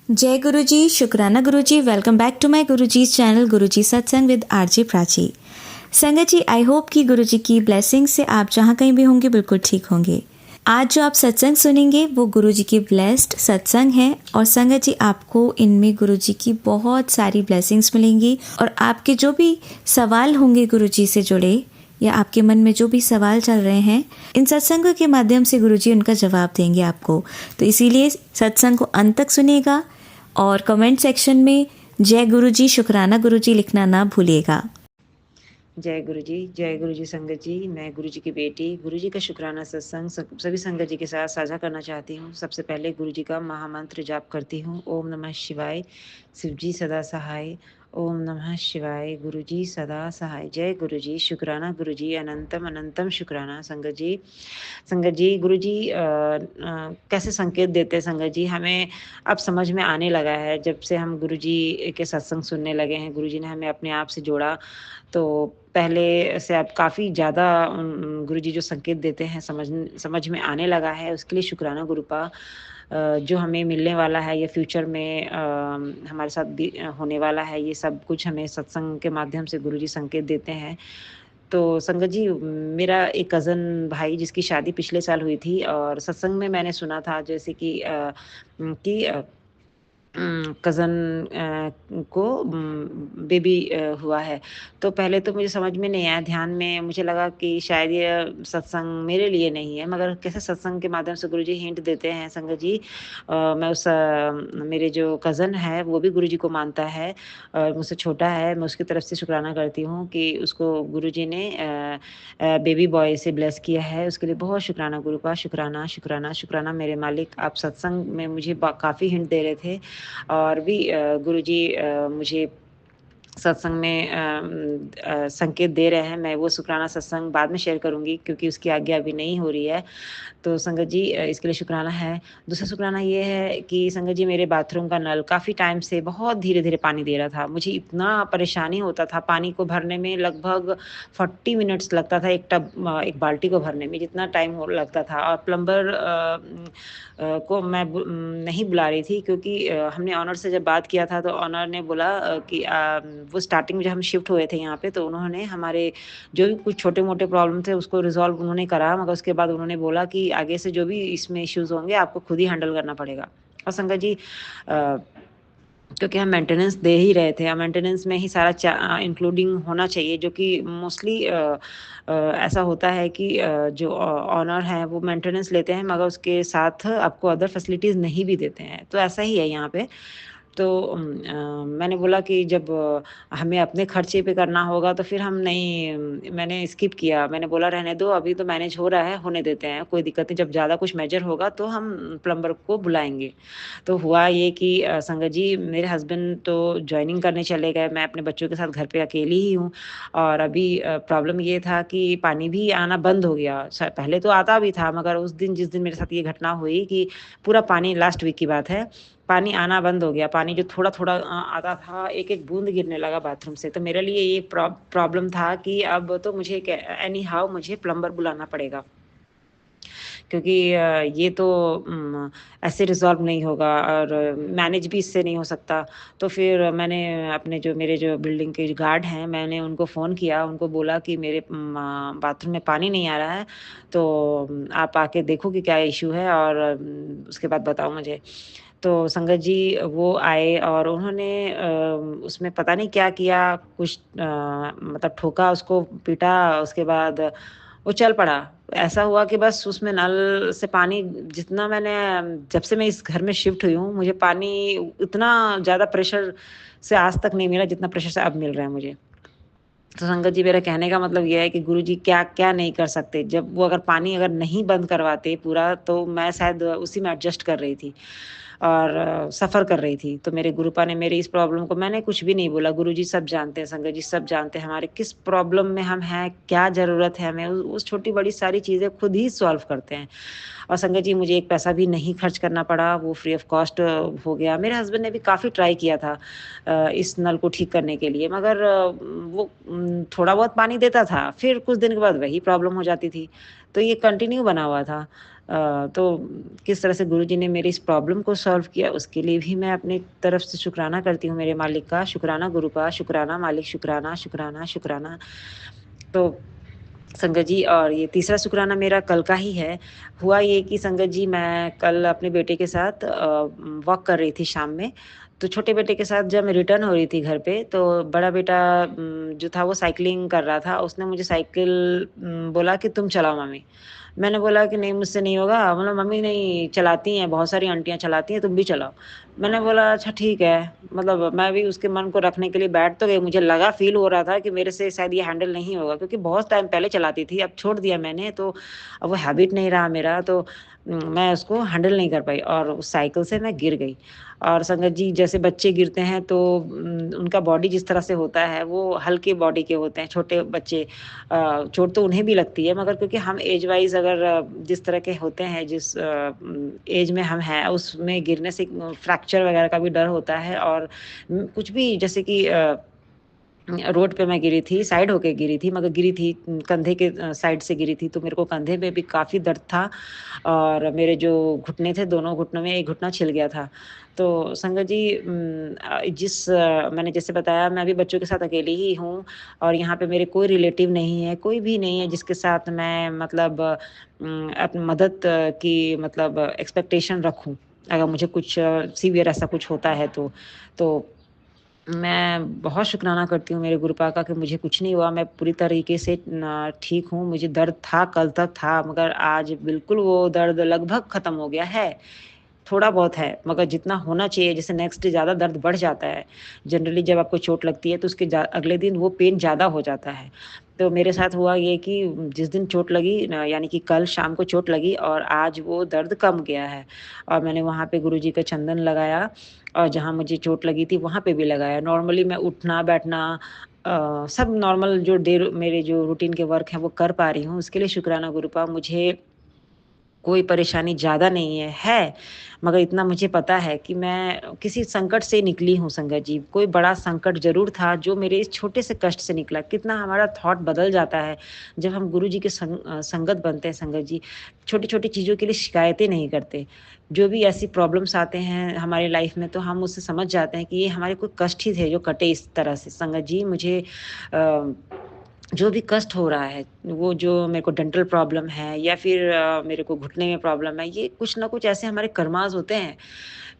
जय गुरु जी, शुक्राना गुरु जी। Welcome back to my Guru ji channel गुरु जी सत्संग विद आरजे प्राची। संगत जी, आई होप कि गुरु जी की ब्लेसिंग से आप जहाँ कहीं भी होंगे बिल्कुल ठीक होंगे। आज जो आप सत्संग सुनेंगे वो गुरु जी की ब्लेस्ड सत्संग है और संगत जी आपको इनमें गुरु जी की बहुत सारी ब्लेसिंग्स मिलेंगी और आपके जो भी सवाल होंगे गुरु जी से जुड़े या आपके मन में जो भी सवाल चल रहे हैं, इन सत्संगों के माध्यम से गुरु जी उनका जवाब देंगे आपको। तो इसीलिए सत्संग को अंत तक सुनिएगा और कमेंट सेक्शन में जय गुरु जी, शुक्राना गुरु जी लिखना ना भूलिएगा। जय गुरु जी संगत जी। मैं गुरु जी की बेटी गुरु जी का शुक्राना सत्संग सभी संगत जी के साथ साझा करना चाहती हूँ। सबसे पहले गुरु जी का महामंत्र जाप करती हूँ। ओम नमः शिवाय, शिव जी सदा सहाय। ओम नमः शिवाय, गुरु जी सदा सहाय। जय गुरु जी, शुक्राना गुरु जी, अनंतम अनंतम शुक्राना। संगत जी गुरु जी कैसे संकेत देते हैं संगत जी, हमें अब समझ में आने लगा है। जब से हम गुरु जी के सत्संग सुनने लगे हैं, गुरु जी ने हमें अपने आप से जोड़ा, तो पहले से अब काफ़ी ज़्यादा गुरु जी जो संकेत देते हैं समझ में आने लगा है। उसके लिए शुक्राना गुरुपा। जो हमें मिलने वाला है या फ्यूचर में हमारे साथ भी होने वाला है, ये सब कुछ हमें सत्संग के माध्यम से गुरु जी संकेत देते हैं। तो संगत जी, मेरा एक कज़न भाई जिसकी शादी पिछले साल हुई थी और सत्संग में मैंने सुना था जैसे कि कज़न को बेबी हुआ है। तो पहले तो मुझे समझ में नहीं आया, ध्यान में मुझे लगा कि शायद ये सत्संग मेरे लिए नहीं है, मगर कैसे सत्संग के माध्यम से गुरुजी हिंट देते हैं संगत जी। मैं मेरे जो कज़न है वो भी गुरुजी को मानता है और मुझसे छोटा है। मैं उसकी तरफ से शुक्राना करती हूँ कि उसको गुरुजी ने बेबी बॉय से ब्लेस किया है। उसके लिए बहुत शुक्राना गुरु का। शुक्राना, शुक्राना, शुक्राना मेरे मालिक। आप सत्संग में मुझे काफ़ी हिंट दे रहे थे और भी गुरुजी मुझे सत्संग में संकेत दे रहे हैं। मैं वो शुक्राना सत्संग बाद में शेयर करूँगी क्योंकि उसकी आज्ञा अभी नहीं हो रही है। तो संगत जी इसके लिए शुक्राना है। दूसरा शुक्राना ये है कि संगत जी मेरे बाथरूम का नल काफ़ी टाइम से बहुत धीरे-धीरे पानी दे रहा था। मुझे इतना परेशानी होता था, पानी को भरने में लगभग 40 मिनट्स लगता था एक बाल्टी को भरने में, जितना टाइम हो लगता था। और प्लम्बर को मैं नहीं बुला रही थी क्योंकि हमने ऑनर से जब बात किया था तो ऑनर ने बोला कि वो स्टार्टिंग में जब हम शिफ्ट हुए थे यहाँ पे, तो उन्होंने हमारे जो भी कुछ छोटे-मोटे प्रॉब्लम थे उसको रिज़ॉल्व उन्होंने करा, मगर उसके बाद उन्होंने बोला कि आगे से जो भी इसमें इश्यूज़ होंगे आपको खुद ही हैंडल करना पड़ेगा। और संगत जी क्योंकि हम मेंटेनेंस दे ही रहे थे और मेंटेनेंस में ही सारा इंक्लूडिंग होना चाहिए, जो कि मोस्टली ऐसा होता है कि जो ऑनर हैं वो मेंटेनेंस लेते हैं मगर उसके साथ आपको अदर फैसिलिटीज़ नहीं भी देते हैं। तो ऐसा ही है यहाँ पे। तो मैंने बोला कि जब हमें अपने खर्चे पे करना होगा तो फिर हम नहीं मैंने स्किप किया। मैंने बोला रहने दो, अभी तो मैनेज हो रहा है, होने देते हैं, कोई दिक्कत नहीं, जब ज़्यादा कुछ मेजर होगा तो हम प्लम्बर को बुलाएँगे। तो हुआ ये कि संगत जी मेरे हस्बैंड तो जॉइनिंग करने चले गए, मैं अपने बच्चों के साथ घर पे अकेली ही हूँ और अभी प्रॉब्लम ये था कि पानी भी आना बंद हो गया। पहले तो आता भी था मगर उस दिन जिस दिन मेरे साथ ये घटना हुई कि पूरा पानी, लास्ट वीक की बात है, पानी आना बंद हो गया। पानी जो थोड़ा-थोड़ा आता था, एक-एक बूँद गिरने लगा बाथरूम से। तो मेरे लिए ये प्रॉब्लम था कि अब तो मुझे एनी हाउ मुझे प्लम्बर बुलाना पड़ेगा। क्योंकि ये तो ऐसे रिज़ॉल्व नहीं होगा और मैनेज भी इससे नहीं हो सकता। तो फिर मैंने अपने जो मेरे जो बिल्डिंग के गार्ड हैं, मैंने उनको फ़ोन किया, उनको बोला कि मेरे बाथरूम में पानी नहीं आ रहा है, तो आप आके देखो कि क्या इश्यू है और उसके बाद बताओ मुझे। तो संगत जी वो आए और उन्होंने उसमें पता नहीं क्या किया, कुछ मतलब ठोका उसको, पीटा, उसके बाद वो चल पड़ा। ऐसा हुआ कि बस उसमें नल से पानी जितना मैंने जब से मैं इस घर में शिफ्ट हुई हूँ, मुझे पानी उतना ज़्यादा प्रेशर से आज तक नहीं मिला, जितना प्रेशर से अब मिल रहा है मुझे। तो संगत जी मेरा कहने का मतलब ये है कि गुरुजी क्या-क्या नहीं कर सकते। जब वो अगर पानी अगर नहीं बंद करवाते पूरा, तो मैं शायद उसी में एडजस्ट कर रही थी और सफ़र कर रही थी। तो मेरे गुरुपा ने मेरी इस प्रॉब्लम को, मैंने कुछ भी नहीं बोला, गुरुजी सब जानते हैं, संगत जी सब जानते हैं हमारे किस प्रॉब्लम में हम हैं, क्या ज़रूरत है हमें, उस छोटी-बड़ी सारी चीज़ें खुद ही सॉल्व करते हैं। और संगत जी मुझे एक पैसा भी नहीं खर्च करना पड़ा, वो फ्री ऑफ कॉस्ट हो गया। मेरे हस्बैंड ने भी काफ़ी ट्राई किया था इस नल को ठीक करने के लिए, मगर वो थोड़ा बहुत पानी देता था, फिर कुछ दिन के बाद वही प्रॉब्लम हो जाती थी। तो ये कंटिन्यू बना हुआ था। तो किस तरह से गुरुजी ने मेरी इस प्रॉब्लम को सॉल्व किया, उसके लिए भी मैं अपनी तरफ से शुक्राना करती हूँ मेरे मालिक का, शुक्राना गुरु का, शुक्राना मालिक, शुक्राना, शुक्राना, शुक्राना। तो संगत जी, और ये तीसरा शुक्राना मेरा कल का ही है। हुआ ये कि संगत जी, मैं कल अपने बेटे के साथ वॉक कर रही थी शाम में। तो छोटे बेटे के साथ जब मैं रिटर्न हो रही थी घर पे, तो बड़ा बेटा जो था वो साइक्लिंग कर रहा था। उसने मुझे साइकिल बोला कि तुम चलाओ मम्मी। मैंने बोला कि नहीं, मुझसे नहीं होगा। मतलब मम्मी नहीं चलाती हैं, बहुत सारी आंटियाँ चलाती हैं, तुम भी चलाओ। मैंने बोला अच्छा ठीक है। मतलब मैं भी उसके मन को रखने के लिए बैठ तो गई। मुझे लगा, फ़ील हो रहा था कि मेरे से शायद ये हैंडल नहीं होगा, क्योंकि बहुत टाइम पहले चलाती थी, अब छोड़ दिया मैंने, तो अब वो हैबिट नहीं रहा मेरा, तो मैं उसको हैंडल नहीं कर पाई और उस साइकिल से मैं गिर गई। और संगत जी, जैसे बच्चे गिरते हैं तो उनका बॉडी जिस तरह से होता है, वो हल्के बॉडी के होते हैं, छोटे बच्चे। चोट तो उन्हें भी लगती है, मगर क्योंकि हम एज वाइज़ अगर जिस तरह के होते हैं, जिस एज में हम हैं, उसमें गिरने से फ्रैक्चर वगैरह का भी डर होता है। और कुछ भी जैसे कि रोड पे मैं गिरी थी, साइड होके गिरी थी, मगर गिरी थी कंधे के साइड से गिरी थी, तो मेरे को कंधे में भी काफ़ी दर्द था और मेरे जो घुटने थे, दोनों घुटनों में एक घुटना छिल गया था। तो संगत जी, मैंने जैसे बताया, मैं अभी बच्चों के साथ अकेली ही हूँ और यहाँ पे मेरे कोई रिलेटिव नहीं है, कोई भी नहीं है जिसके साथ मैं मतलब अपनी मदद की मतलब एक्सपेक्टेशन रखूँ, अगर मुझे कुछ सीवियर ऐसा कुछ होता है तो। तो मैं बहुत शुक्राना करती हूँ मेरे गुरु पाक का कि मुझे कुछ नहीं हुआ, मैं पूरी तरीके से ठीक हूँ। मुझे दर्द था, कल तक था, मगर आज बिल्कुल वो दर्द लगभग खत्म हो गया है। थोड़ा बहुत है, मगर जितना होना चाहिए, जैसे नेक्स्ट डे ज़्यादा दर्द बढ़ जाता है। जनरली जब आपको चोट लगती है तो उसके अगले दिन वो पेन ज़्यादा हो जाता है। तो मेरे साथ हुआ ये कि जिस दिन चोट लगी यानी कि कल शाम को चोट लगी और आज वो दर्द कम गया है। और मैंने वहाँ पे गुरुजी का चंदन लगाया और जहाँ मुझे चोट लगी थी वहाँ पे भी लगाया। नॉर्मली मैं उठना, बैठना सब नॉर्मल जो मेरे जो रूटीन के वर्क हैं वो कर पा रही हूँ। उसके लिए शुक्राना गुरुपा, मुझे कोई परेशानी ज़्यादा नहीं है, मगर इतना मुझे पता है कि मैं किसी संकट से निकली हूँ संगत जी। कोई बड़ा संकट ज़रूर था जो मेरे इस छोटे से कष्ट से निकला। कितना हमारा थॉट बदल जाता है जब हम गुरुजी के संगत बनते हैं संगत जी। छोटी-छोटी चीज़ों के लिए शिकायतें नहीं करते। जो भी ऐसी प्रॉब्लम्स आते हैं हमारी लाइफ़ में, तो हम उससे समझ जाते हैं कि ये हमारे कोई कष्ट ही थे जो कटे इस तरह से। संगत जी, मुझे अ जो भी कष्ट हो रहा है, वो जो मेरे को डेंटल प्रॉब्लम है या फिर मेरे को घुटने में प्रॉब्लम है, ये कुछ ना कुछ ऐसे हमारे कर्माज़ होते हैं।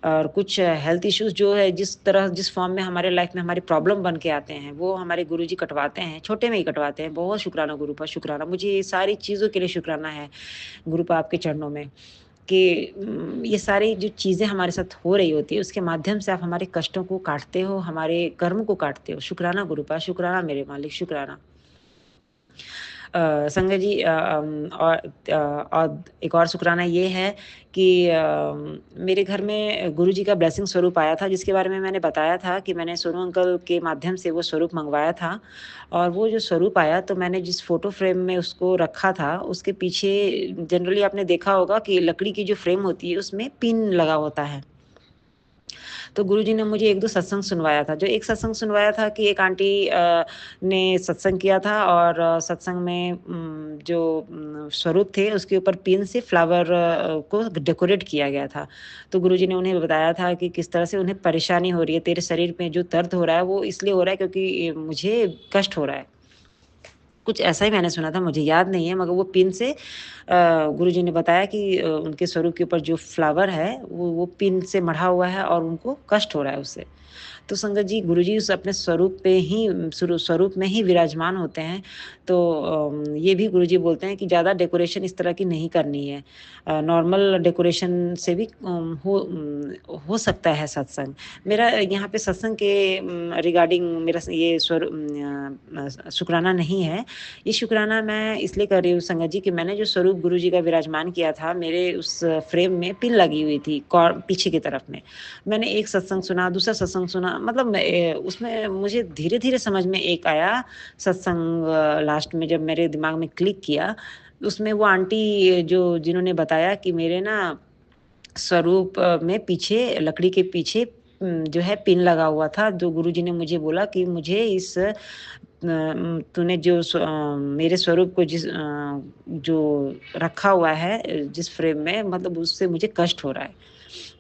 और कुछ हेल्थ इश्यूज़ जो है, जिस तरह जिस फ़ॉर्म में हमारे लाइफ़ में हमारी प्रॉब्लम बन के आते हैं, वो हमारे गुरुजी कटवाते हैं, छोटे में ही कटवाते हैं। बहुत शुक्राना गुरुपा, शुक्राना। मुझे ये सारी चीज़ों के लिए शुक्राना है गुरुपा आपके चरणों में कि ये सारी जो चीज़ें हमारे साथ हो रही होती है, उसके माध्यम से आप हमारे कष्टों को काटते हो, हमारे कर्म को काटते हो। शुक्राना गुरुपा, शुक्राना मेरे मालिक, शुक्राना। संगत जी, और एक और शुक्राना ये है कि मेरे घर में गुरुजी का ब्लेसिंग स्वरूप आया था, जिसके बारे में मैंने बताया था कि मैंने सोनू अंकल के माध्यम से वो स्वरूप मँगवाया था। और वो जो स्वरूप आया, तो मैंने जिस फ़ोटो फ्रेम में उसको रखा था, उसके पीछे जनरली आपने देखा होगा कि लकड़ी की जो फ्रेम होती है, उसमें पिन लगा होता है। तो गुरुजी ने मुझे 1-2 सत्संग सुनवाया था। जो एक सत्संग सुनवाया था कि एक आंटी ने सत्संग किया था और सत्संग में जो स्वरूप थे उसके ऊपर पिन से फ्लावर को डेकोरेट किया गया था। तो गुरुजी ने उन्हें बताया था कि किस तरह से उन्हें परेशानी हो रही है, तेरे शरीर में जो दर्द हो रहा है वो इसलिए हो रहा है क्योंकि मुझे कष्ट हो रहा है। कुछ ऐसा ही मैंने सुना था, मुझे याद नहीं है, मगर वो पिन से गुरुजी ने बताया कि उनके स्वरूप के ऊपर जो फ्लावर है वो पिन से मढ़ा हुआ है और उनको कष्ट हो रहा है उससे। तो संगत जी, गुरुजी उस अपने स्वरूप पे ही स्वरूप में ही विराजमान होते हैं। तो ये भी गुरुजी बोलते हैं कि ज़्यादा डेकोरेशन इस तरह की नहीं करनी है। नॉर्मल डेकोरेशन से भी हो सकता है सत्संग। मेरा यहाँ पे सत्संग के रिगार्डिंग मेरा ये शुक्राना नहीं है। ये शुक्राना मैं इसलिए कर रही हूँ संगत जी कि मैंने जो स्वरूप गुरुजी का विराजमान किया था, मेरे उस फ्रेम में पिन लगी हुई थी पीछे की तरफ में। मैंने एक सत्संग सुना, दूसरा सत्संग सुना, मतलब उसमें मुझे धीरे-धीरे समझ में एक आया सत्संग। लास्ट में जब मेरे दिमाग में क्लिक किया, उसमें वो आंटी जो जिन्होंने बताया कि मेरे ना स्वरूप में पीछे लकड़ी के पीछे जो है पिन लगा हुआ था, जो गुरुजी ने मुझे बोला कि मुझे इस तूने मेरे स्वरूप को जो रखा हुआ है जिस फ्रेम में, मतलब उससे मुझे कष्ट हो रहा है।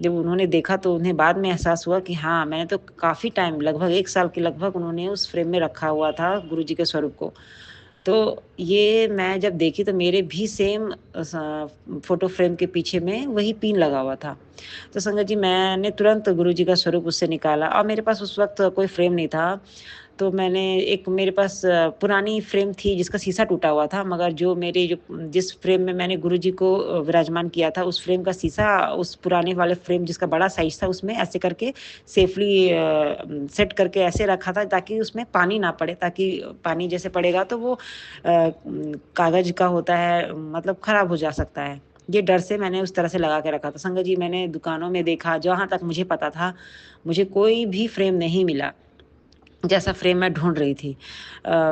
जब उन्होंने देखा तो उन्हें बाद में एहसास हुआ कि हाँ, मैंने तो काफ़ी टाइम, लगभग 1 साल के लगभग उन्होंने उस फ्रेम में रखा हुआ था गुरुजी के स्वरूप को। तो ये मैं जब देखी तो मेरे भी सेम फ़ोटो फ्रेम के पीछे में वही पिन लगा हुआ था। तो संगत जी, मैंने तुरंत गुरुजी का स्वरूप उससे निकाला और मेरे पास उस वक़्त कोई फ्रेम नहीं था। तो मैंने एक मेरे पास पुरानी फ्रेम थी जिसका शीशा टूटा हुआ था, मगर जिस फ्रेम में मैंने गुरुजी को विराजमान किया था, उस फ्रेम का शीशा उस पुराने वाले फ्रेम जिसका बड़ा साइज़ था उसमें ऐसे करके सेफ़ली सेट करके ऐसे रखा था ताकि उसमें पानी ना पड़े, ताकि पानी जैसे पड़ेगा तो वो कागज़ का होता है, मतलब खराब हो जा सकता है। ये डर से मैंने उस तरह से लगा के रखा था। संगत जी, मैंने दुकानों में देखा, जहाँ तक मुझे पता था, मुझे कोई भी फ्रेम नहीं मिला। जैसा फ्रेम मैं ढूँढ रही थी।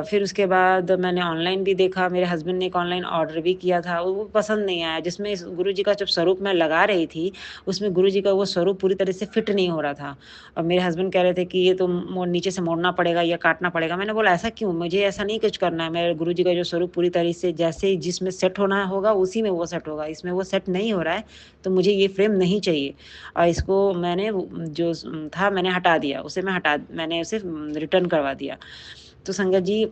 फिर उसके बाद मैंने ऑनलाइन भी देखा, मेरे हस्बैंड ने एक ऑनलाइन ऑर्डर भी किया था, वो पसंद नहीं आया। जिसमें इस गुरुजी का जब स्वरूप मैं लगा रही थी, उसमें गुरुजी का वो स्वरूप पूरी तरह से फिट नहीं हो रहा था। और मेरे हस्बैंड कह रहे थे कि ये तो नीचे से मोड़ना पड़ेगा या काटना पड़ेगा। मैंने बोला, ऐसा क्यों? मुझे ऐसा नहीं कुछ करना है। मेरे गुरुजी का जो स्वरूप पूरी तरह से जैसे जिसमें सेट होना होगा, उसी में वो सेट होगा। इसमें वो सेट नहीं हो रहा है, तो मुझे ये फ्रेम नहीं चाहिए। और इसको मैंने था, मैंने हटा दिया। मैंने उसे रिटर्न करवा दिया। तो संगत जी,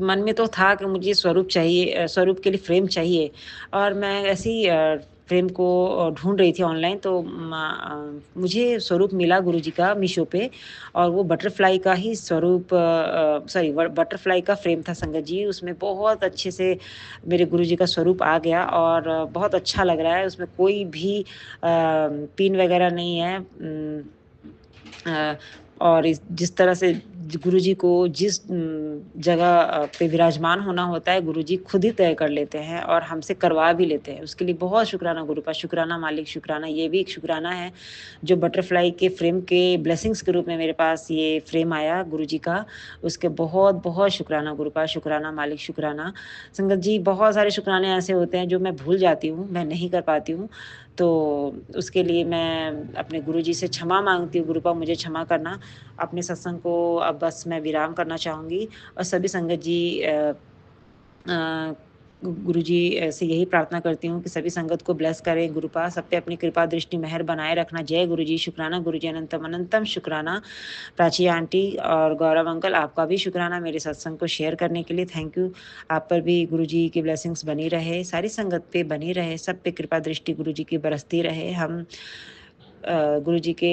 मन में तो था कि मुझे स्वरूप चाहिए, स्वरूप के लिए फ्रेम चाहिए, और मैं ऐसे ही फ्रेम को ढूँढ रही थी ऑनलाइन, तो मुझे स्वरूप मिला गुरुजी का मीशो पे, और वो बटरफ्लाई का ही स्वरूप, सॉरी, बटरफ्लाई का फ्रेम था संगत जी। उसमें बहुत अच्छे से मेरे गुरुजी का स्वरूप आ गया, और बहुत अच्छा लग रहा है। उसमें कोई भी पिन वगैरह नहीं है। अ, और जिस तरह से गुरुजी को जिस जगह पे विराजमान होना होता है, गुरुजी खुद ही तय कर लेते हैं और हमसे करवा भी लेते हैं। उसके लिए बहुत शुक्राना गुरु का, शुक्राना मालिक, शुक्राना। ये भी एक शुक्राना है जो बटरफ्लाई के फ्रेम के ब्लेसिंग्स के रूप में मेरे पास ये फ्रेम आया गुरुजी का। उसके बहुत बहुत शुक्राना गुरु का, शुक्राना मालिक, शुक्राना। संगत जी, बहुत सारे शुक्राने ऐसे होते हैं जो मैं भूल जाती हूँ, मैं नहीं कर पाती हूँ। तो उसके लिए मैं अपने गुरुजी से क्षमा माँगती हूँ। गुरुपा, मुझे क्षमा करना। अपने सत्संग को अब बस मैं विराम करना चाहूँगी, और सभी संगत जी अ, गुरुजी से यही प्रार्थना करती हूँ कि सभी संगत को ब्लेस करें गुरुपा, सब पे अपनी कृपा दृष्टि मेहर बनाए रखना। जय गुरुजी, शुक्राना गुरुजी, अनंतम अनंतम शुक्राना। प्राची आंटी और गौरव अंकल, आपका भी शुक्राना मेरे सत्संग को शेयर करने के लिए, थैंक यू। आप पर भी गुरुजी की ब्लेसिंग्स बनी रहे, सारी संगत पे बनी रहे, सब पे कृपा दृष्टि गुरुजी की बरसती रहे। हम गुरुजी के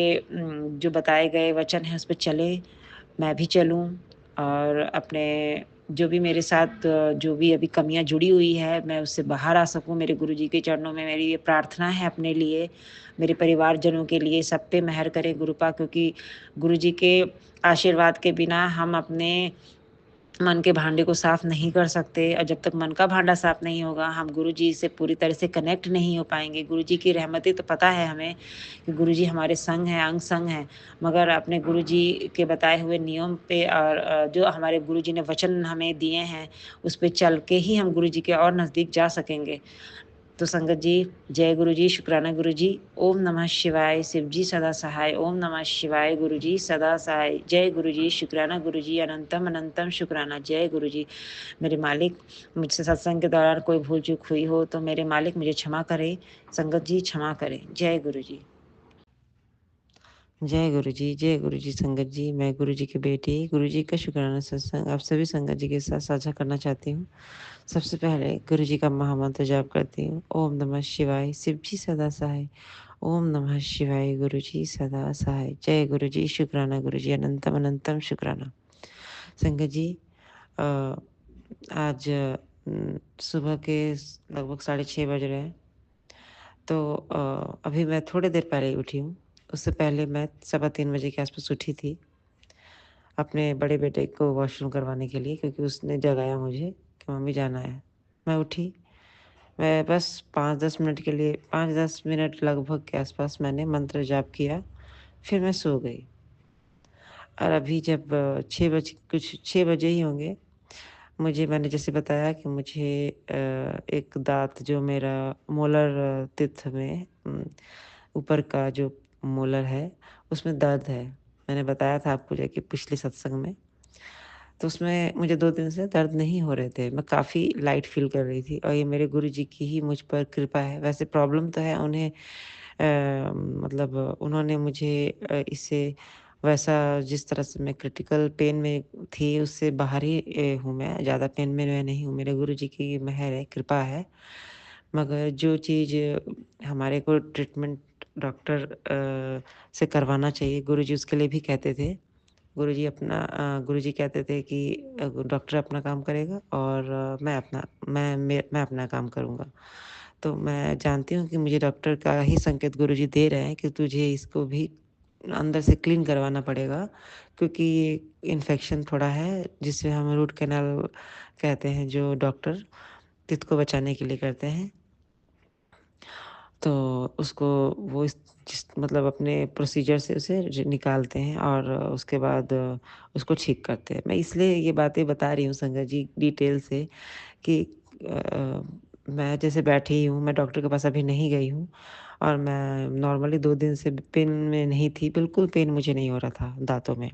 जो बताए गए वचन हैं उस पे चलें, मैं भी चलूँ, और अपने जो भी मेरे साथ जो भी अभी कमियाँ जुड़ी हुई है, मैं उससे बाहर आ सकूँ। मेरे गुरुजी के चरणों में मेरी ये प्रार्थना है अपने लिए, मेरे परिवारजनों के लिए, सब पे मेहर करें गुरुपा, क्योंकि गुरुजी के आशीर्वाद के बिना हम अपने मन के भांडे को साफ नहीं कर सकते, और जब तक मन का भांडा साफ नहीं होगा, हम गुरुजी से पूरी तरह से कनेक्ट नहीं हो पाएँगे। गुरुजी की रहमतें तो पता है हमें कि गुरुजी हमारे संग हैं, अंग संग हैं, मगर अपने गुरुजी के बताए हुए नियम पे, और जो हमारे गुरुजी ने वचन हमें दिए हैं, उस पे चल के ही हम गुरुजी के और नज़दीक जा सकेंगे। तो संगत जी, जय गुरुजी, शुक्राना गुरुजी। ओम नमः शिवाय, शिव जी सदा सहाय। ओम नमः शिवाय, गुरुजी सदा सहाय। जय गुरुजी, शुक्राना गुरुजी, अनंतम अनंतम शुक्राना। जय गुरुजी। मेरे मालिक, मुझसे सत्संग के दौरान कोई भूल चूक हुई हो तो मेरे मालिक मुझे क्षमा करें। संगत जी, क्षमा करें। जय गुरुजी। जय गुरुजी संगत जी। मैं गुरुजी की बेटी, गुरुजी का शुक्राना सत्संग आप सभी संगत जी के साथ साझा करना चाहती हूँ। सबसे पहले गुरुजी का महामंत्र जाप करती हूँ। ओम नमः शिवाय, शिव जी सदा सहाय। ओम नमः शिवाय, गुरुजी सदा सहाय। जय गुरुजी, शुक्राना गुरुजी, अनंतम अनंतम शुक्राना। संगत जी, अ, आज सुबह के लगभग 6:30 बज रहे हैं। तो अभी मैं थोड़ी देर पहले ही उठी हूँ। उससे पहले मैं 3:15 बजे के आसपास उठी थी, अपने बड़े बेटे को वॉशरूम करवाने के लिए, क्योंकि उसने जगाया मुझे कि मम्मी जाना है। मैं उठी, मैं बस 5-10 मिनट के लिए, 5-10 मिनट लगभग के आसपास मैंने मंत्र जाप किया, फिर मैं सो गई। और अभी जब 6 बजे ही होंगे, मैंने जैसे बताया कि मुझे एक दाँत जो मेरा मोलर टिथ में ऊपर का जो मोलर है, उसमें दर्द है। मैंने बताया था आपको, जो कि पिछले सत्संग में। तो उसमें मुझे 2 दिन से दर्द नहीं हो रहे थे। मैं काफ़ी लाइट फ़ील कर रही थी और ये मेरे गुरुजी की ही मुझ पर कृपा है। वैसे प्रॉब्लम तो है उन्हें मतलब उन्होंने मुझे इससे वैसा जिस तरह से मैं क्रिटिकल पेन में थी उससे बाहर ही हूँ मैं, ज़्यादा पेन में मैं नहीं हूँ। मेरे गुरुजी की मेहर है, कृपा है। मगर जो चीज़ हमारे को ट्रीटमेंट डॉक्टर से करवाना चाहिए, गुरुजी उसके लिए भी कहते थे। गुरुजी कहते थे कि डॉक्टर अपना काम करेगा और मैं अपना काम करूँगा। तो मैं जानती हूँ कि मुझे डॉक्टर का ही संकेत गुरुजी दे रहे हैं कि तुझे इसको भी अंदर से क्लीन करवाना पड़ेगा क्योंकि ये इन्फेक्शन थोड़ा है जिसे हम रूट कैनाल कहते हैं जो डॉक्टर तेत को बचाने के लिए करते हैं। तो उसको वो इस जिस मतलब अपने प्रोसीजर से उसे निकालते हैं और उसके बाद उसको ठीक करते हैं। मैं इसलिए ये बातें बता रही हूँ संगत जी डिटेल से कि अ, मैं जैसे बैठी हूँ, मैं डॉक्टर के पास अभी नहीं गई हूँ और मैं नॉर्मली 2 दिन से पेन में नहीं थी, बिल्कुल पेन मुझे नहीं हो रहा था दाँतों में।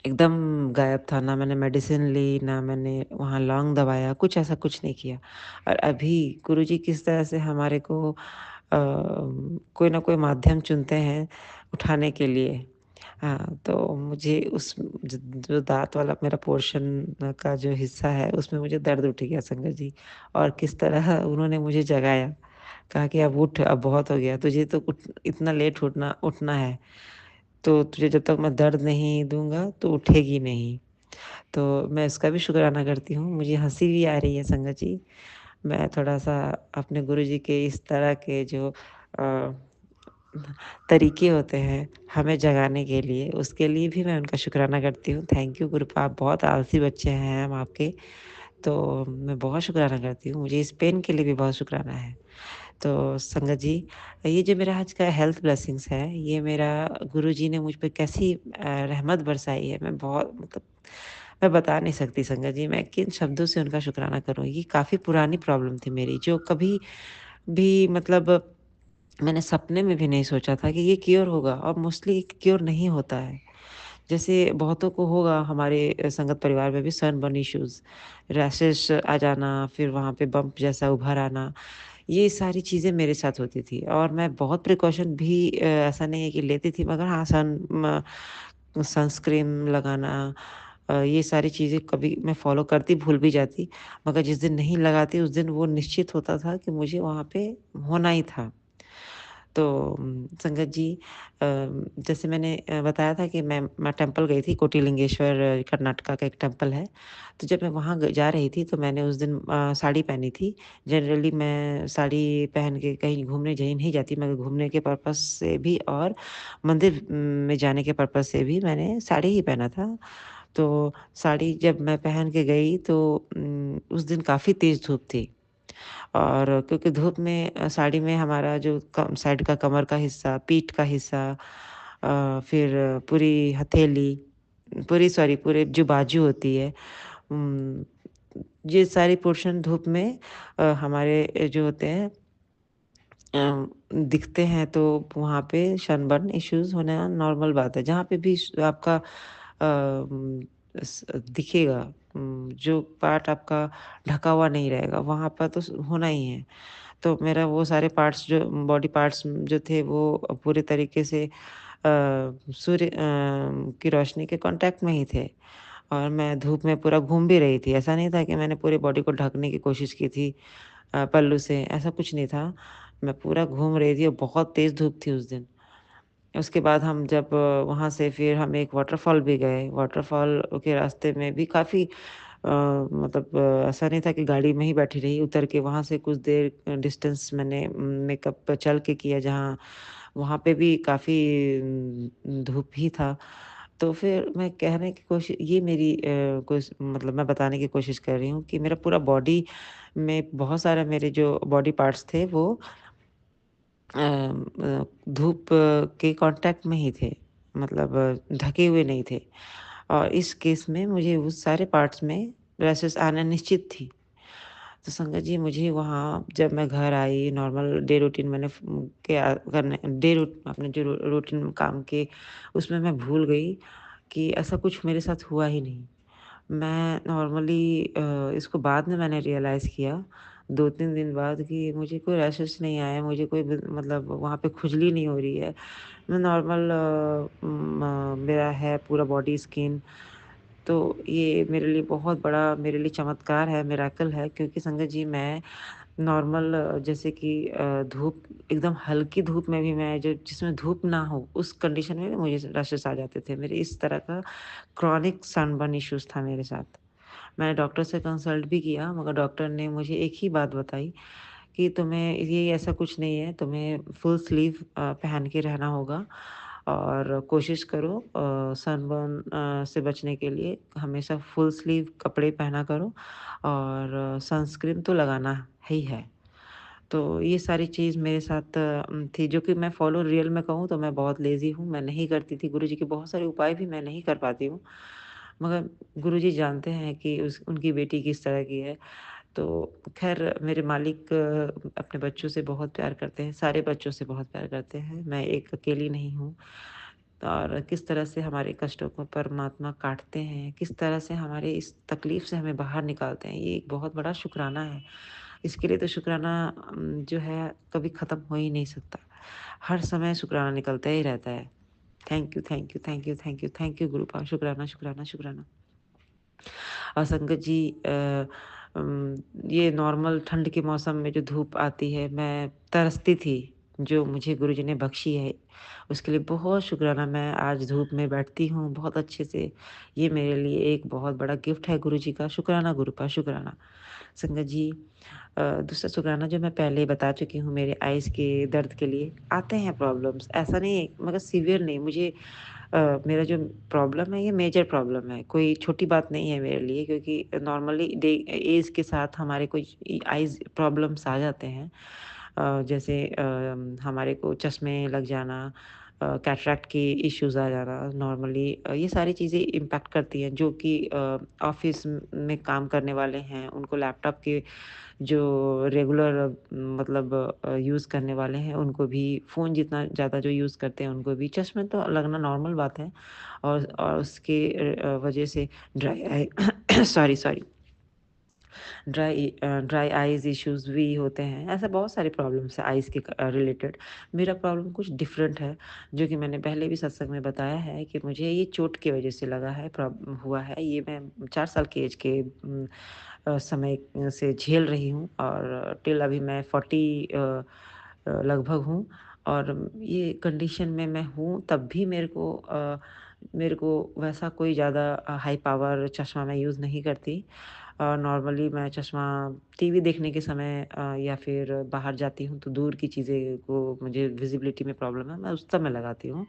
एकदम गायब था, ना मैंने मेडिसिन ली, ना मैंने वहाँ लौंग दबाया, कुछ ऐसा कुछ नहीं किया। और अभी गुरुजी किस तरह से हमारे को कोई ना कोई माध्यम चुनते हैं उठाने के लिए। हाँ, तो मुझे उस ज जो दाँत वाला मेरा पोर्शन का जो हिस्सा है, उसमें मुझे दर्द उठ गया संगत जी। और किस तरह उन्होंने मुझे जगाया, कहा कि अब उठ, अब बहुत हो गया, तुझे तो इतना लेट उठना उठना है। तो तुझे जब तक मैं दर्द नहीं दूँगा तो उठेगी नहीं। तो मैं इसका भी शुक्राना करती हूँ। मुझे हँसी भी आ रही है संगत जी। मैं थोड़ा-सा अपने गुरुजी के इस तरह के जो अ, तरीके होते हैं हमें जगाने के लिए, उसके लिए भी मैं उनका शुक्राना करती हूँ। थैंक यू गुरु आप बहुत आलसी बच्चे हैं हम आपके। तो मैं बहुत शुक्राना करती हूँ। मुझे इस पेन के लिए भी बहुत शुक्राना है। तो संगत जी, ये जो मेरा आज का हेल्थ ब्लेसिंग्स है, ये मेरा गुरुजी ने मुझ पे कैसी रहमत बरसाई है, मैं बहुत मतलब मैं बता नहीं सकती संगत जी, मैं किन शब्दों से उनका शुक्राना करूँ। ये काफ़ी पुरानी प्रॉब्लम थी मेरी, जो कभी भी मतलब मैंने सपने में भी नहीं सोचा था कि ये क्योर होगा और मोस्टली क्योर नहीं होता है। जैसे बहुतों को होगा हमारे संगत परिवार में भी सनबर्न इश्यूज़, रैशेज़ आ जाना, फिर वहाँ पे बम्प जैसा उभर आना, ये सारी चीज़ें मेरे साथ होती थी और मैं बहुत प्रिकॉशन भी ऐसा नहीं है कि लेती थी मगर हाँ सनस्क्रीन लगाना ये सारी चीज़ें कभी मैं फ़ॉलो करती भूल भी जाती मगर जिस दिन नहीं लगाती उस दिन वो निश्चित होता था कि मुझे वहाँ पे होना ही था। तो संगत जी जैसे मैंने बताया था कि मैं टेम्पल गई थी कोटिलिंगेश्वर कर्नाटका का एक टेम्पल है। तो जब मैं वहाँ जा रही थी तो मैंने उस दिन साड़ी पहनी थी। जनरली मैं साड़ी पहन के कहीं घूमने कहीं नहीं जाती मगर घूमने के पर्पज़ से भी और मंदिर में जाने के पर्पज़ से भी मैंने साड़ी ही पहना था। तो साड़ी जब मैं पहन के गई तो उस दिन काफ़ी तेज़ धूप थी। और क्योंकि धूप में साड़ी में हमारा जो साइड का कमर का हिस्सा, पीठ का हिस्सा फिर पूरी हथेली पूरे जो बाजू होती है उम, ये सारी पोर्शन धूप में हमारे जो होते हैं दिखते हैं तो वहाँ पे सनबर्न इश्यूज़ होना नॉर्मल बात है। जहाँ पे भी आपका दिखेगा जो पार्ट आपका ढका हुआ नहीं रहेगा, वहाँ पर तो होना ही है। तो मेरा वो सारे पार्ट्स जो बॉडी पार्ट्स जो थे वो पूरे तरीके से सूर्य की रोशनी के कांटेक्ट में ही थे और मैं धूप में पूरा घूम भी रही थी। ऐसा नहीं था कि मैंने पूरी बॉडी को ढकने की कोशिश की थी पल्लू से, ऐसा कुछ नहीं था। मैं पूरा घूम रही थी और बहुत तेज़ धूप थी उस दिन। उसके बाद हम जब वहाँ से फिर हम एक वाटरफॉल भी गए। वाटरफॉल के रास्ते में भी काफ़ी मतलब ऐसा नहीं था कि गाड़ी में ही बैठी रही, उतर के वहाँ से कुछ देर डिस्टेंस मैंने मेकअप चल के किया जहाँ वहाँ पे भी काफ़ी धूप ही था। तो फिर मैं कहने की कोशिश ये मेरी मतलब मैं बताने की कोशिश कर रही हूँ कि मेरा पूरा बॉडी में बहुत सारे मेरे जो बॉडी पार्ट्स थे वो धूप के कांटेक्ट में ही थे मतलब ढके हुए नहीं थे और इस केस में मुझे उस सारे पार्ट्स में रैशेस आना निश्चित थी। तो संगत जी मुझे वहाँ जब मैं घर आई नॉर्मल डे रूटीन मैंने क्या करने डे रूट अपने जो रूटीन काम के उसमें मैं भूल गई कि ऐसा कुछ मेरे साथ हुआ ही नहीं। मैं नॉर्मली इसको बाद में मैंने रियलाइज़ किया 2-3 दिन बाद कि मुझे कोई रैशेज़ नहीं आए, मुझे कोई ब मतलब वहाँ पे खुजली नहीं हो रही है। मैं नॉर्मल मेरा है पूरा बॉडी स्किन। तो ये मेरे लिए बहुत बड़ा मेरे लिए चमत्कार है, मिरेकल है, क्योंकि संगत जी मैं नॉर्मल जैसे कि धूप एकदम हल्की धूप में भी मैं जो जिसमें धूप ना हो उस कंडीशन में भी मुझे रैशेस आ जाते थे। मेरे इस तरह का क्रॉनिक सनबर्न इश्यूज़ था मेरे साथ। मैंने डॉक्टर से कंसल्ट भी किया, मगर डॉक्टर ने मुझे एक ही बात बताई कि तुम्हें ये ऐसा कुछ नहीं है, तुम्हें फुल स्लीव पहन के रहना होगा और कोशिश करो सनबर्न से बचने के लिए हमेशा फुल स्लीव कपड़े पहना करो और सनस्क्रीन तो लगाना ही है। तो ये सारी चीज़ मेरे साथ थी, जो कि मैं फ़ॉलो रियल में कहूँ तो मैं बहुत लेज़ी हूँ, मैं नहीं करती थी। गुरुजी के बहुत सारे उपाय भी मैं नहीं कर पाती हूँ। मगर गुरुजी जानते हैं कि उस उनकी बेटी किस तरह की है। तो ख़ैर मेरे मालिक अपने बच्चों से बहुत प्यार करते हैं, सारे बच्चों से बहुत प्यार करते हैं, मैं एक अकेली नहीं हूँ। और किस तरह से हमारे कष्टों को परमात्मा काटते हैं, किस तरह से हमारे इस तकलीफ़ से हमें बाहर निकालते हैं, ये एक बहुत बड़ा शुकराना है। इसके लिए तो शुकराना जो है कभी ख़त्म हो ही नहीं सकता। हर समय शुकराना निकलता ही रहता है। Thank you, thank you, thank you, thank you, thank you गुरुपा। शुकराना, शुकराना, शुकराना। और संगत जी अम, ये नॉर्मल ठंड के मौसम में जो धूप आती है, मैं तरसती थी, जो मुझे गुरुजी ने बख्शी है, उसके लिए बहुत शुकराना। मैं आज धूप में बैठती हूँ बहुत अच्छे से। ये मेरे लिए एक बहुत बड़ा गिफ्ट है गुरुजी का। शुकराना गुरुपा, शुकराना। संगत जी दूसरा शुकराना जो मैं पहले ही बता चुकी हूँ, मेरे आइज़ के दर्द के लिए आते हैं प्रॉब्लम्स, ऐसा नहीं है मगर सीवियर नहीं। मुझे मेरा जो प्रॉब्लम है ये मेजर प्रॉब्लम है, कोई छोटी बात नहीं है मेरे लिए, क्योंकि नॉर्मली डे एज के साथ हमारे कुछ आइज़ प्रॉब्लम्स आ जाते हैं। जैसे हमारे को चश्मे लग जाना, कैटरैक्ट की इश्यूज़ आ जाना, नॉर्मली ये सारी चीज़ें इम्पैक्ट करती हैं, जो कि ऑफ़िस में काम करने वाले हैं, उनको लैपटॉप के जो रेगुलर मतलब यूज़ करने वाले हैं, उनको भी फ़ोन जितना ज़्यादा जो यूज़ करते हैं, उनको भी चश्मे तो लगना नॉर्मल बात है। और उसके वजह से dry eye sorry, sorry. Dry eyes issues भी होते हैं। ऐसे बहुत सारे प्रॉब्लम्स हैं आइज़ के रिलेटेड। मेरा प्रॉब्लम कुछ डिफरेंट है, जो कि मैंने पहले भी सत्संग में बताया है कि मुझे ये चोट की वज़ह से लगा है, हुआ है। ये मैं 4 साल की एज के समय से झेल रही हूँ और टिल अभी मैं 40 लगभग हूँ। और ये कंडीशन में मैं हूँ, तब भी मेरे को वैसा कोई ज़्यादा हाई पावर चश्मा मैं यूज़ नहीं करती। नॉर्मली मैं चश्मा टीवी देखने के समय या फिर बाहर जाती हूँ तो दूर की चीज़ें को मुझे विज़िबिलिटी में प्रॉब्लम है, मैं उस समय लगाती हूँ।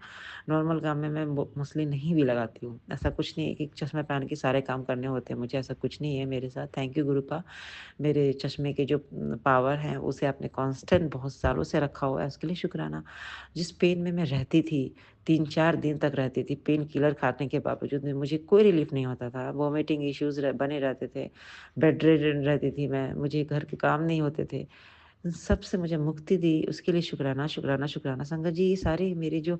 नॉर्मल काम में मैं मोस्टली नहीं भी लगाती हूँ। ऐसा कुछ नहीं है कि चश्मा पहन के सारे काम करने होते हैं मुझे, ऐसा कुछ नहीं है मेरे साथ। Thank you गुरुपा। मेरे चश्मे के जो पावर हैं उसे आपने कांस्टेंट बहुत सालों से रखा हुआ है, उसके लिए शुक्राना। जिस पेन में मैं रहती थी, 3-4 दिन तक रहती थी, पेन किलर खाने के बावजूद भी मुझे कोई रिलीफ़ नहीं होता था। वॉमिटिंग इश्यूज़ बने रहते थे, बेड रिडन रहती थी मैं, मुझे घर के काम नहीं होते थे। इन सब से मुझे मुक्ति दी, उसके लिए शुक्राना, शुक्राना, शुक्राना। संगत जी, ये सारी मेरी जो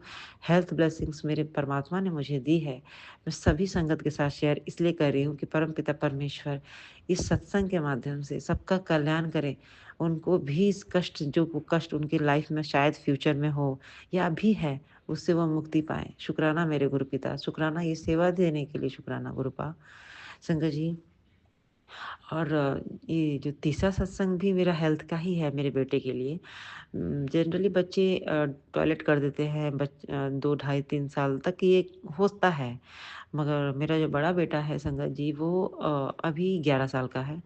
हेल्थ ब्लेसिंग्स मेरे परमात्मा ने मुझे दी है, मैं सभी संगत के साथ शेयर इसलिए कर रही हूँ कि परमपिता परमेश्वर इस सत्संग के माध्यम से सबका कल्याण करें। उनको भी इस कष्ट, जो वो कष्ट उनकी लाइफ में शायद फ्यूचर में हो या अभी है, उससे वो मुक्ति पाएँ। शुक्राना मेरे गुरुपिता, शुक्राना ये सेवा देने के लिए, शुक्राना गुरुपा। संगत जी, और ये जो तीसरा सत्संग भी मेरा हेल्थ का ही है मेरे बेटे के लिए। जनरली बच्चे टॉयलेट कर देते हैं 2 ढाई 3 साल तक ये होता है। मगर मेरा जो बड़ा बेटा है संगत जी, वो अभी 11 साल का है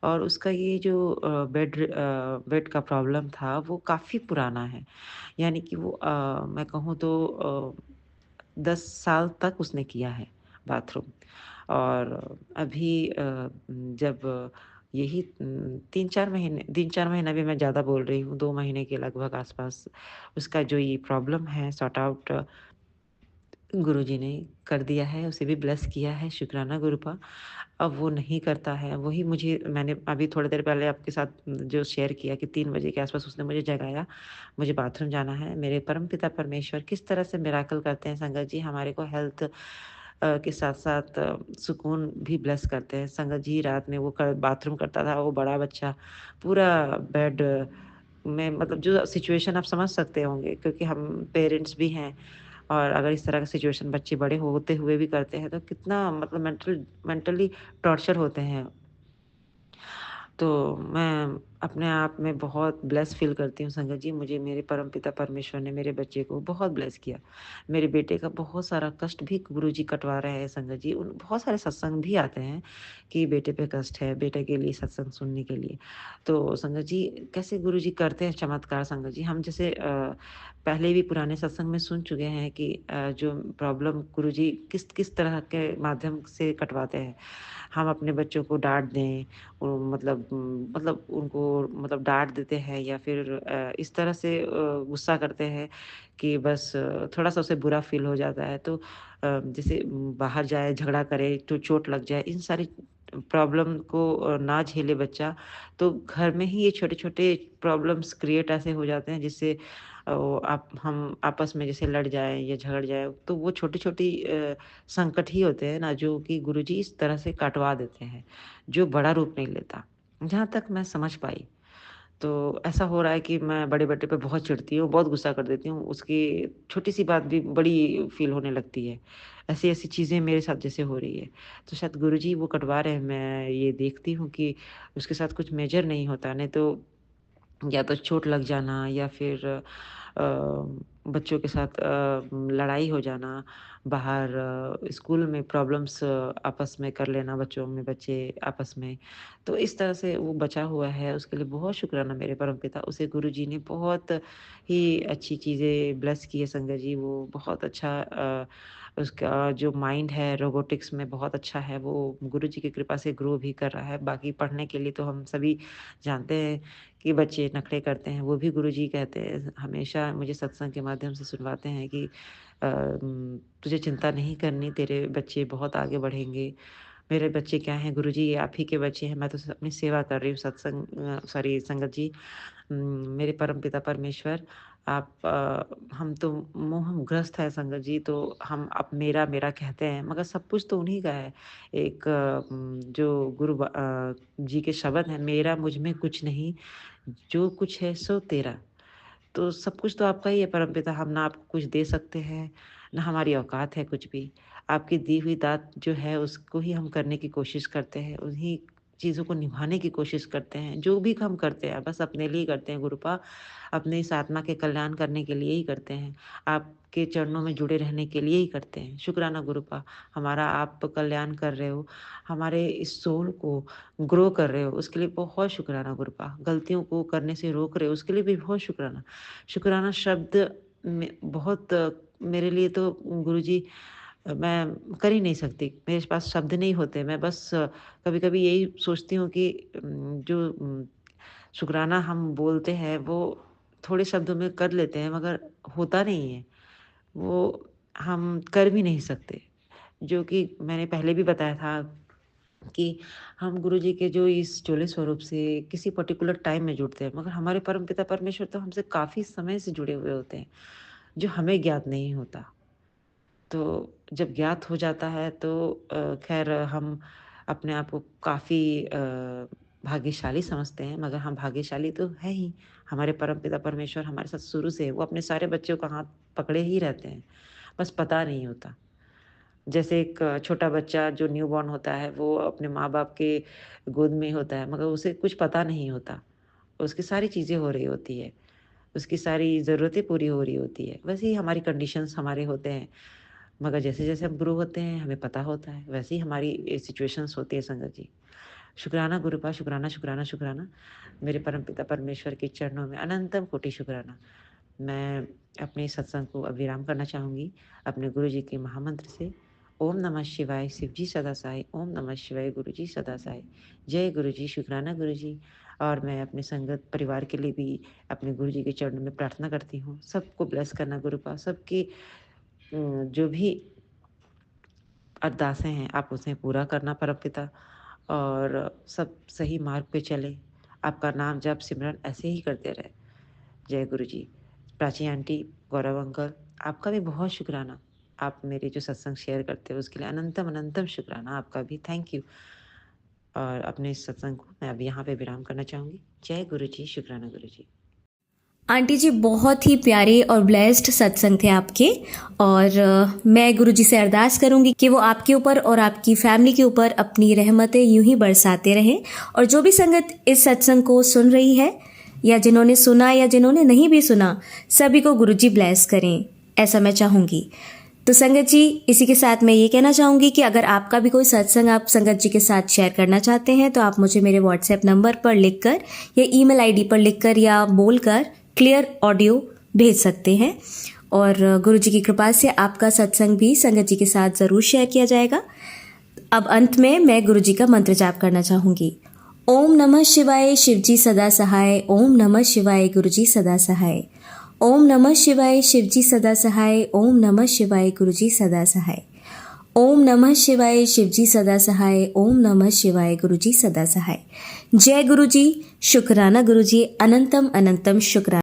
और उसका ये जो बेड का प्रॉब्लम था वो काफ़ी पुराना है। यानी कि वो मैं कहूँ तो 10 साल तक उसने किया है बाथरूम। और अभी जब यही 3-4 महीना भी मैं ज़्यादा बोल रही हूँ, 2 महीने के लगभग आस-पास उसका जो ये प्रॉब्लम है सॉर्ट आउट गुरुजी ने कर दिया है, उसे भी ब्लेस किया है, शुक्राना गुरुपा। अब वो नहीं करता है, वही मुझे मैंने अभी थोड़ी देर पहले आपके साथ जो शेयर किया कि 3 बजे के आस-पास उसने मुझे जगाया, मुझे बाथरूम जाना है। मेरे परमपिता परमेश्वर किस तरह से मिरेकल करते हैं संगत जी, हमारे को हेल्थ के साथ-साथ सुकून भी ब्लेस करते हैं। संगत जी रात में वो बाथरूम करता था, वो बड़ा बच्चा पूरा बेड में, मतलब जो सिचुएशन आप समझ सकते होंगे, क्योंकि हम पेरेंट्स भी हैं, और अगर इस तरह का सिचुएशन बच्चे बड़े होते हुए भी करते हैं, तो कितना मतलब मेंटली टॉर्चर होते हैं। तो मैं अपने आप में बहुत ब्लेस फ़ील करती हूँ संगत जी। मुझे मेरे परमपिता परमेश्वर ने मेरे बच्चे को बहुत ब्लेस किया। मेरे बेटे का बहुत सारा कष्ट भी गुरुजी कटवा रहे हैं संगत जी। उन बहुत सारे सत्संग भी आते हैं कि बेटे पे कष्ट है, बेटे के लिए सत्संग सुनने के लिए। तो संगत जी कैसे गुरुजी करते हैं चमत्कार संगत जी। हम जैसे पहले भी पुराने सत्संग में सुन चुके हैं कि जो प्रॉब्लम गुरुजी किस-किस तरह के माध्यम से कटवाते हैं। हम अपने बच्चों को डाँट दें, मतलब उनको मतलब डाँट देते हैं, या फिर इस तरह से गुस्सा करते हैं कि बस थोड़ा-सा उसे बुरा फ़ील हो जाता है। तो जैसे बाहर जाए, झगड़ा करे, तो चोट लग जाए, इन सारी प्रॉब्लम को ना झेले बच्चा, तो घर में ही ये छोटे-छोटे प्रॉब्लम्स क्रिएट ऐसे हो जाते हैं, जिससे आप हम आपस में जैसे लड़ जाएँ या झगड़ जाएँ, तो वो छोटी-छोटी संकट ही होते हैं ना, जो कि गुरुजी इस तरह से कटवा देते हैं, जो बड़ा रूप नहीं लेता। जहाँ तक मैं समझ पाई, तो ऐसा हो रहा है कि मैं बड़े बेटे पे बहुत चिढ़ती हूँ, बहुत गुस्सा कर देती हूँ, उसकी छोटी-सी बात भी बड़ी फ़ील होने लगती है। ऐसी-ऐसी चीज़ें मेरे साथ जैसे हो रही है। तो शायद गुरुजी वो कटवा रहे हैं, मैं ये देखती हूँ कि उसके साथ कुछ मेजर नहीं होता, नहीं तो या तो चोट लग जाना, या फिर बच्चों के साथ लड़ाई हो जाना, बाहर स्कूल में प्रॉब्लम्स आपस में कर लेना, बच्चों में बच्चे आपस में। तो इस तरह से वो बचा हुआ है, उसके लिए बहुत शुक्राना मेरे परमपिता। उसे गुरुजी ने बहुत ही अच्छी चीज़ें ब्लेस की है संगत जी। वो बहुत अच्छा उसका जो माइंड है रोबोटिक्स में बहुत अच्छा है, वो गुरुजी की कृपा से ग्रो भी कर रहा है। बाकी पढ़ने के लिए तो हम सभी जानते हैं कि बच्चे नखरे करते हैं, वो भी गुरुजी कहते हैं, हमेशा मुझे सत्संग के माध्यम से सुनवाते हैं कि तुझे चिंता नहीं करनी, तेरे बच्चे बहुत आगे बढ़ेंगे। मेरे बच्चे क्या हैं गुरुजी, ये आप ही के बच्चे हैं, मैं तो अपनी सेवा कर रही हूँ सॉरी संगत जी। मेरे परमपिता परमेश्वर, आप हम तो मोहग्रस्त है संगत जी, तो हम अब मेरा मेरा कहते हैं, मगर सब कुछ तो उन्हीं का है। एक जो जी के शब्द हैं, मेरा मुझ में कुछ नहीं, जो कुछ है सो तेरा। तो सब कुछ तो आपका ही है परमपिता, हम ना आपको कुछ दे सकते हैं, ना हमारी औकात है कुछ भी। आपकी दी हुई दात जो है उसको ही हम करने की कोशिश करते हैं, उन्हीं चीज़ों को निभाने की कोशिश करते हैं। जो भी हम करते हैं बस अपने लिए करते हैं गुरुपा, अपने इस आत्मा के कल्याण करने के लिए ही करते हैं। आपके चरणों में जुड़े रहने के लिए ही करते हैं। शुक्राना गुरुपा, हमारा आप कल्याण कर रहे हो, हमारे इस सोल को ग्रो कर रहे हो, उसके लिए बहुत शुक्राना गुरुपा। गलतियों को करने से रोक रहे हो, उसके लिए भी बहुत शुक्राना। शुक्राना शब्द में बहुत मेरे लिए तो गुरुजी मैं कर ही नहीं सकती। मेरे पास शब्द नहीं होते। मैं बस कभी-कभी यही सोचती हूँ कि जो शुकराना हम बोलते हैं वो थोड़े शब्दों में कर लेते हैं, मगर होता नहीं है। वो हम कर भी नहीं सकते। जो कि मैंने पहले भी बताया था कि हम गुरुजी के जो इस चोले स्वरूप से किसी पर्टिकुलर टाइम में जुड़ते हैं, मगर हमारे परमपिता परमेश्वर तो हमसे काफ़ी समय से जुड़े हुए होते हैं, जो हमें ज्ञात नहीं होता। तो जब ज्ञात हो जाता है तो ख़ैर हम अपने आप को काफ़ी भाग्यशाली समझते हैं, मगर हम भाग्यशाली तो हैं ही। हमारे परमपिता परमेश्वर हमारे साथ शुरू से वो अपने सारे बच्चों का हाथ पकड़े ही रहते हैं, बस पता नहीं होता। जैसे एक छोटा बच्चा जो न्यूबॉर्न होता है, वो अपने माँ-बाप के गोद में होता है, मगर उसे कुछ पता नहीं होता। उसकी सारी चीज़ें हो रही होती है, उसकी सारी ज़रूरतें पूरी हो रही होती है। वैसे ही हमारी कंडीशंस हमारे होते हैं, मगर जैसे-जैसे हम ग्रो होते हैं, हमें पता होता है, वैसे ही हमारी सिचुएशंस होती है संगत जी। शुक्राना गुरुपा, शुक्राना, शुक्राना, शुक्राना। मेरे परमपिता परमेश्वर के चरणों में अनंतम कोटि शुक्राना। मैं अपने सत्संग को अब विराम करना चाहूँगी, अपने गुरुजी के महामंत्र से। ओम नमः शिवाय, शिव जी सदा सहाय, ओम नमः शिवाय, गुरु जी सदा सहाय। जय गुरुजी, शुक्राना गुरुजी। और मैं अपने संगत परिवार के लिए भी अपने गुरुजी के चरणों में प्रार्थना करती हूँ। सबको ब्लेस करना गुरुपा, सबकी जो भी अरदासें हैं, आप उसे पूरा करना परमपिता, और सब सही मार्ग पे चले। आपका नाम जप सिमरन ऐसे ही करते रहे। जय गुरु जी। प्राची आंटी, गौरव अंकल, आपका भी बहुत शुक्राना। आप मेरी जो सत्संग शेयर करते हो उसके लिए अनंतम अनंतम शुक्राना आपका भी, थैंक यू। और अपने इस सत्संग को मैं अब यहाँ पे विराम करना चाहूँगी। जय गुरु जी, शुक्राना गुरु जी। आंटी जी बहुत ही प्यारे और ब्लेस्ड सत्संग थे आपके। और मैं गुरु जी से अरदास करूंगी कि वो आपके ऊपर और आपकी फैमिली के ऊपर अपनी रहमतें यूं ही बरसाते रहें। और जो भी संगत इस सत्संग को सुन रही है या जिन्होंने सुना या जिन्होंने नहीं भी सुना, सभी को गुरु जी ब्लेस करें, ऐसा मैं चाहूँगी। तो संगत जी, इसी के साथ मैं ये कहना चाहूँगी कि अगर आपका भी कोई सत्संग आप संगत जी के साथ शेयर करना चाहते हैं तो आप मुझे मेरे व्हाट्सएप नंबर पर लिखकर या ईमेल आईडी पर लिखकर या बोलकर क्लियर ऑडियो भेज सकते हैं। और गुरु जी की कृपा से आपका सत्संग भी संगत जी के साथ ज़रूर शेयर किया जाएगा। अब अंत में मैं गुरु जी का मंत्र जाप करना चाहूँगी। ओम नमः शिवाय, शिवजी सदा सहाय। ओम नमः शिवाय, गुरु जी सदा सहाय। ओम नमः शिवाय, शिवजी सदा सहाय। ओम नमः शिवाय, गुरु जी सदा सहाय। ओम नमः शिवाय, शिवजी सदा सहाय। ओम नमः शिवाय, गुरु जी सदा सहाय। जय गुरु जी, शुक्राना गुरु जी, अनंतम अनंतम शुक्राना।